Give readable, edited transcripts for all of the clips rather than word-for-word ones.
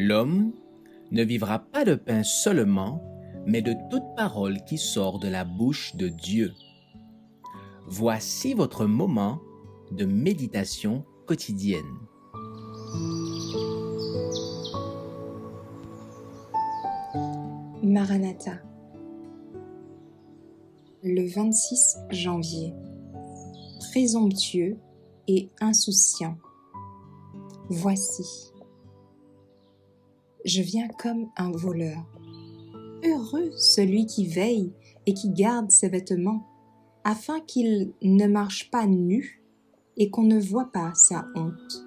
L'homme ne vivra pas de pain seulement, mais de toute parole qui sort de la bouche de Dieu. Voici votre moment de méditation quotidienne. Maranatha, le 26 janvier. Présomptueux et insouciant. Voici. Je viens comme un voleur. Heureux celui qui veille et qui garde ses vêtements, afin qu'il ne marche pas nu et qu'on ne voie pas sa honte.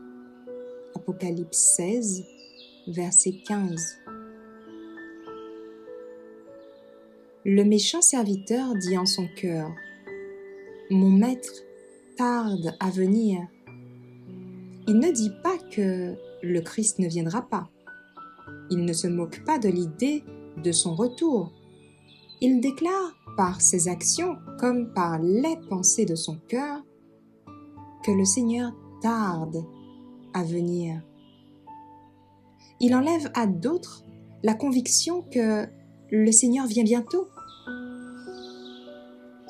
Apocalypse 16, verset 15. Le méchant serviteur dit en son cœur : Mon maître tarde à venir. Il ne dit pas que le Christ ne viendra pas. Il ne se moque pas de l'idée de son retour. Il déclare par ses actions comme par les pensées de son cœur que le Seigneur tarde à venir. Il enlève à d'autres la conviction que le Seigneur vient bientôt.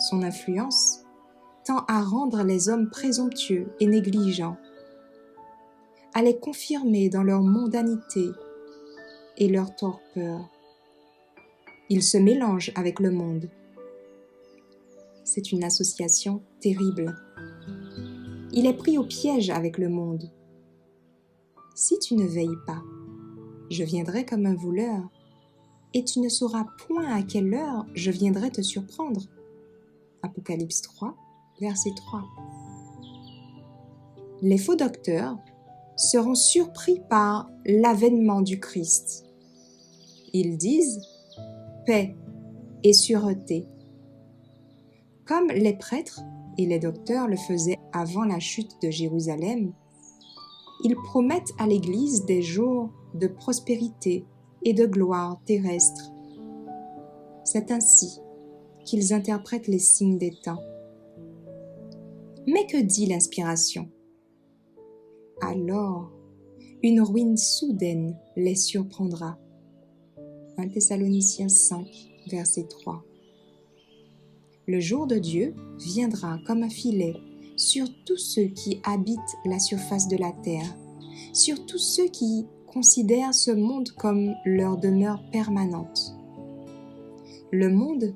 Son influence tend à rendre les hommes présomptueux et négligents, à les confirmer dans leur mondanité et leur torpeur. Il se mélange avec le monde. C'est une association terrible. Il est pris au piège avec le monde. Si tu ne veilles pas, je viendrai comme un voleur, et tu ne sauras point à quelle heure je viendrai te surprendre. Apocalypse 3, verset 3. Les faux docteurs seront surpris par l'avènement du Christ. Ils disent paix et sûreté. Comme les prêtres et les docteurs le faisaient avant la chute de Jérusalem, ils promettent à l'Église des jours de prospérité et de gloire terrestre. C'est ainsi qu'ils interprètent les signes des temps. Mais que dit l'inspiration ? Alors, une ruine soudaine les surprendra. 1 Thessaloniciens 5, verset 3. Le jour de Dieu viendra comme un filet sur tous ceux qui habitent la surface de la terre, sur tous ceux qui considèrent ce monde comme leur demeure permanente. Le monde,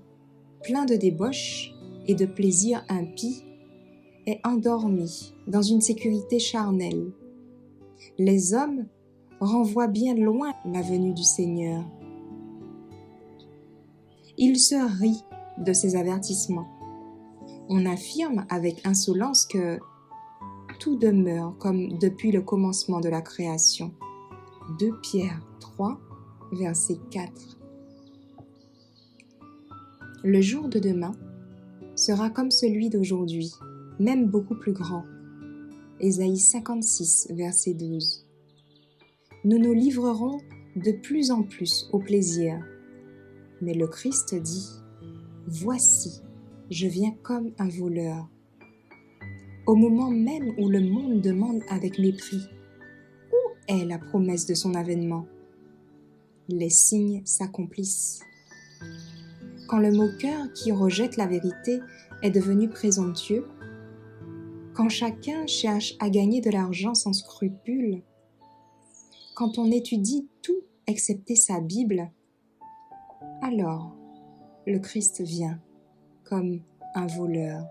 plein de débauches et de plaisirs impies, est endormi dans une sécurité charnelle. Les hommes renvoient bien loin la venue du Seigneur. Il se rit de ces avertissements. On affirme avec insolence que tout demeure comme depuis le commencement de la création. 2 Pierre 3, verset 4. Le jour de demain sera comme celui d'aujourd'hui, même beaucoup plus grand. Ésaïe 56, verset 12. Nous nous livrerons de plus en plus au plaisir. Mais le Christ dit : Voici, je viens comme un voleur. Au moment même où le monde demande avec mépris : Où est la promesse de son avènement ? Les signes s'accomplissent. Quand le moqueur qui rejette la vérité est devenu présomptueux, quand chacun cherche à gagner de l'argent sans scrupule, quand on étudie tout excepté sa Bible, alors le Christ vient comme un voleur.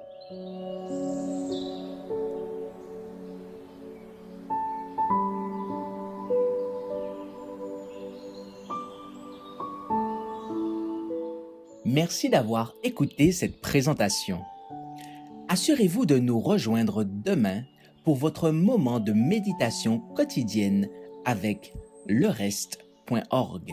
Merci d'avoir écouté cette présentation. Assurez-vous de nous rejoindre demain pour votre moment de méditation quotidienne avec lereste.org.